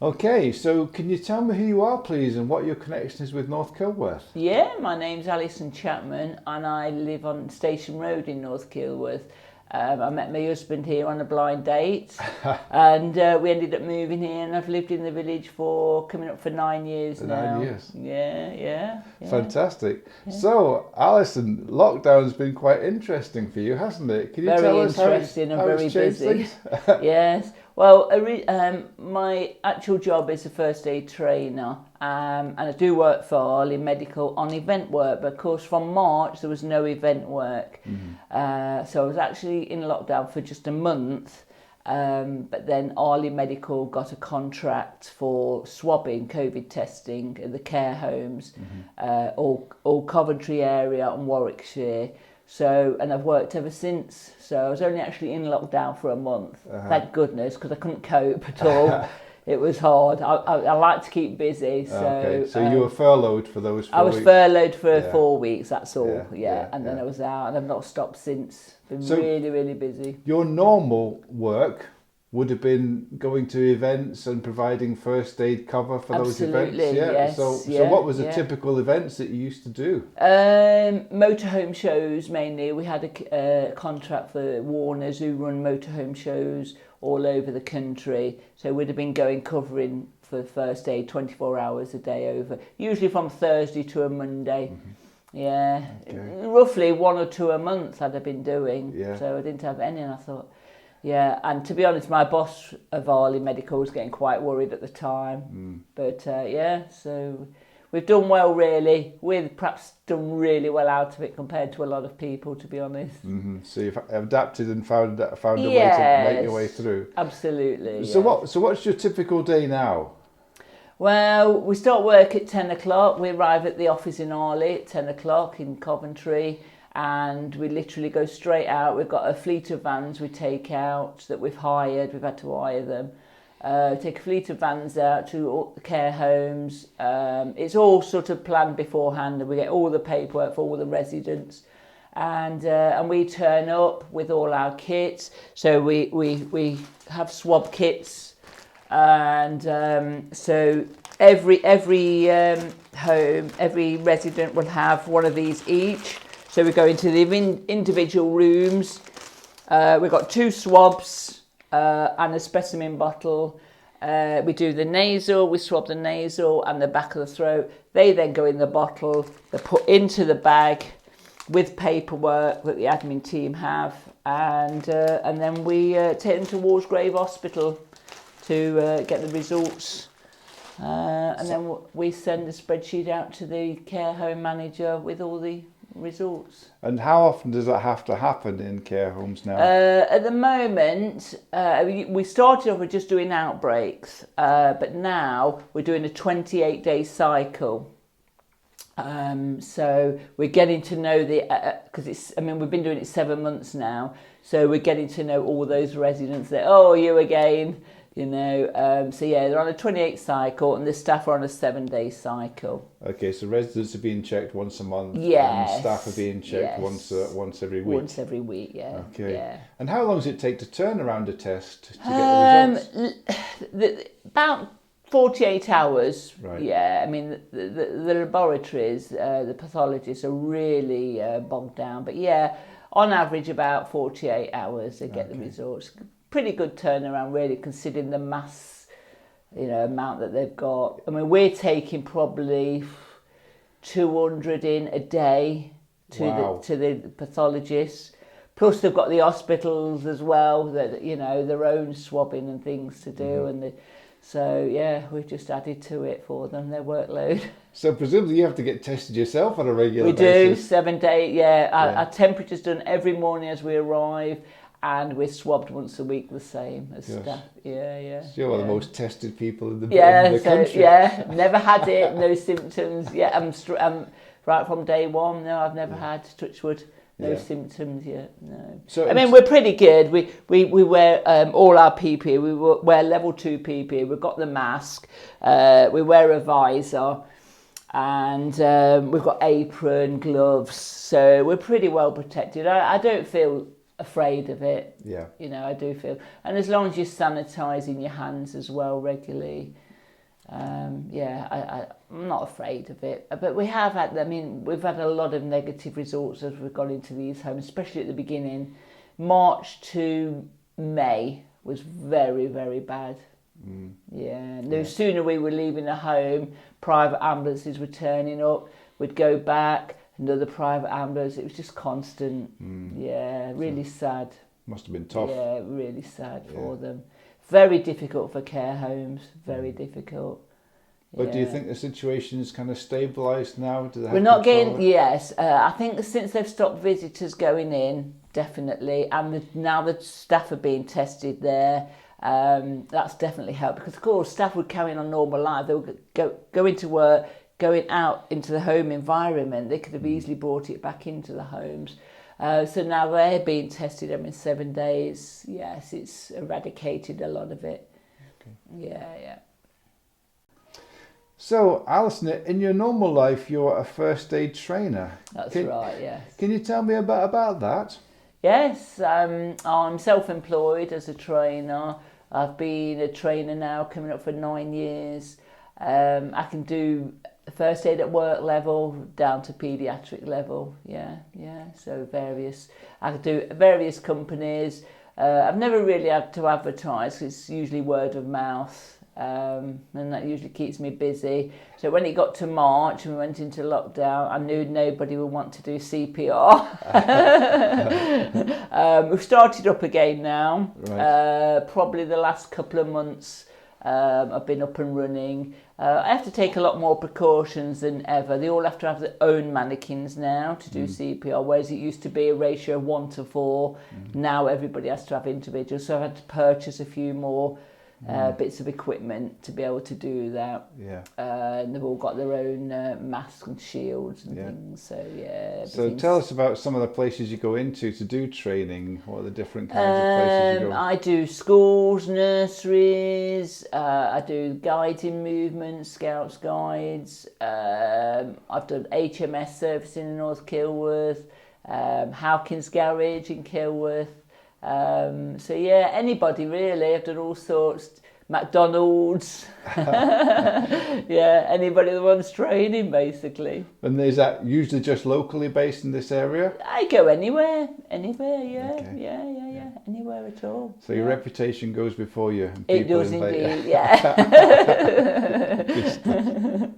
Okay, so can you tell me who you are, please, and what your connection is with North Kilworth? Yeah, my name's Alison CHAPMAN and I live on Station Road in North Kilworth. I met my husband here on a blind date and we ended up moving here and I've lived in the village for coming up for 9 years For now. 9 years. Yeah. Fantastic. So, Alison, lockdown's been quite interesting for you, hasn't it? Can you Very tell us interesting and how very it's changed busy. things? Yes. Well, my actual job is a first aid trainer, and I do work for Arley Medical on event work. But of course, from March there was no event work, so I was actually in lockdown for just a month. But then Arley Medical got a contract for swabbing, COVID testing at the care homes, all Coventry area and Warwickshire. So, and I've worked ever since. So I was only actually in lockdown for a month. Thank goodness, because I couldn't cope at all. It was hard. I like to keep busy. So, Okay, so you were furloughed for those 4 I was weeks? furloughed for Yeah. 4 weeks, that's all. Yeah, And then I was out and I've not stopped since. Been So- really, really busy. Your normal work would have been going to events and providing first aid cover for those events? Absolutely, yes, So yeah, what was the yeah. typical events that you used to do? Motorhome shows mainly. We had a contract for Warners who run motorhome shows all over the country. So we'd have been going covering for first aid 24 hours a day over, usually from Thursday to a Monday. Yeah, Okay. roughly one or two a month I'd have been doing. Yeah. So I didn't have any, and I thought, yeah. And to be honest, my boss of Arley Medical was getting quite worried at the time. But so we've done well, really. We've perhaps done really well out of it compared to a lot of people, to be honest. So you've adapted and found a way to make your way through. Absolutely. So yes. what's your typical day now? Well, we start work at 10 o'clock. We arrive at the office in Arley at 10 o'clock in Coventry, and we literally go straight out. We've got a fleet of vans we take out that we've hired. We've had to hire them. Take a fleet of vans out to all the care homes. It's all sort of planned beforehand, and we get all the paperwork for all the residents. And we turn up with all our kits. So we have swab kits. And so every home, every resident will have one of these each. So we go into the individual rooms. We've got 2 swabs and a specimen bottle. We do the nasal, we swab the nasal and the back of the throat. They then go in the bottle, they're put into the bag with paperwork that the admin team have. And then we take them to Walsgrave Hospital to get the results, and then we send a spreadsheet out to the care home manager with all the results. And how often does that have to happen in care homes now? At the moment, we started off with just doing outbreaks, but now we're doing a 28-day cycle. So we're getting to know because we've been doing it 7 months now, so we're getting to know all those residents that, you again. So they're on a 28 cycle and the staff are on a 7-day cycle. Okay, so residents are being checked once a month, Yes, and staff are being checked yes. once every week. Once every week, yeah. Okay. Yeah. And how long does it take to turn around a test to get the results? About 48 hours. Right. Yeah, the laboratories, the pathologists are really bogged down. But yeah, on average about 48 hours they get the results. Pretty good turnaround, really, considering the mass, amount that they've got. We're taking probably 200 in a day to the pathologists. Plus, they've got the hospitals as well that their own swabbing and things to do, and we've just added to it for them, their workload. So presumably you have to get tested yourself on a regular We basis. do 7 days. Yeah, our temperature's done every morning as we arrive. And we're swabbed once a week, the same as staff. Yeah. So you're one of the most tested people in the country. Never had it, no symptoms. Yeah, I'm right from day one. No, I've never had, touch wood, no symptoms yet. No. So we're pretty good. We wear all our PPE. We wear level 2 PPE. We've got the mask. We wear a visor. And we've got apron, gloves. So we're pretty well protected. I don't feel afraid of it. Yeah. I do feel, and as long as you're sanitising your hands as well regularly, I'm not afraid of it. But we've had a lot of negative results as we've gone into these homes, especially at the beginning. March to May was very, very bad. Yeah, no sooner we were leaving the home, private ambulances were turning up. We'd go back, another private ambulance. It was just constant. Yeah, really sad. Must have been tough. Yeah, really sad for them. Very difficult for care homes. Very difficult. But do you think the situation is kind of stabilised now? Do they have We're not control getting. Yes, I think since they've stopped visitors going in, definitely, and now the staff are being tested there. That's definitely helped, because of course staff would carry on normal life. They would go into work, going out into the home environment. They could have easily brought it back into the homes. So now they're being tested every 7 days. Yes, it's eradicated a lot of it. Okay. Yeah. So, Alison, in your normal life, you're a first aid trainer. That's right, yes. Can you tell me a bit about that? Yes, I'm self-employed as a trainer. I've been a trainer now coming up for 9 years. I can do first aid at work level down to paediatric level. Yeah. So I can do various companies. I've never really had to advertise. It's usually word of mouth. And that usually keeps me busy. So when it got to March and we went into lockdown, I knew nobody would want to do CPR. We've started up again now. Right. Probably the last couple of months I've been up and running. I have to take a lot more precautions than ever. They all have to have their own mannequins now to do CPR, whereas it used to be a ratio of 1 to 4. Now everybody has to have individuals. So I've had to purchase a few more bits of equipment to be able to do that. Yeah. And they've all got their own masks and shields and things. So tell us about some of the places you go into to do training. What are the different kinds of places you go? I do schools, nurseries. I do guiding movements, scouts guides. I've done HMS servicing in North Kilworth, Howkins Garage in Kilworth. Anybody really. I've done all sorts. McDonald's. Anybody that wants training, basically. And is that usually just locally based in this area? I go anywhere, yeah. Okay. Yeah, anywhere at all. So your reputation goes before you. And it does indeed, yeah. Good stuff.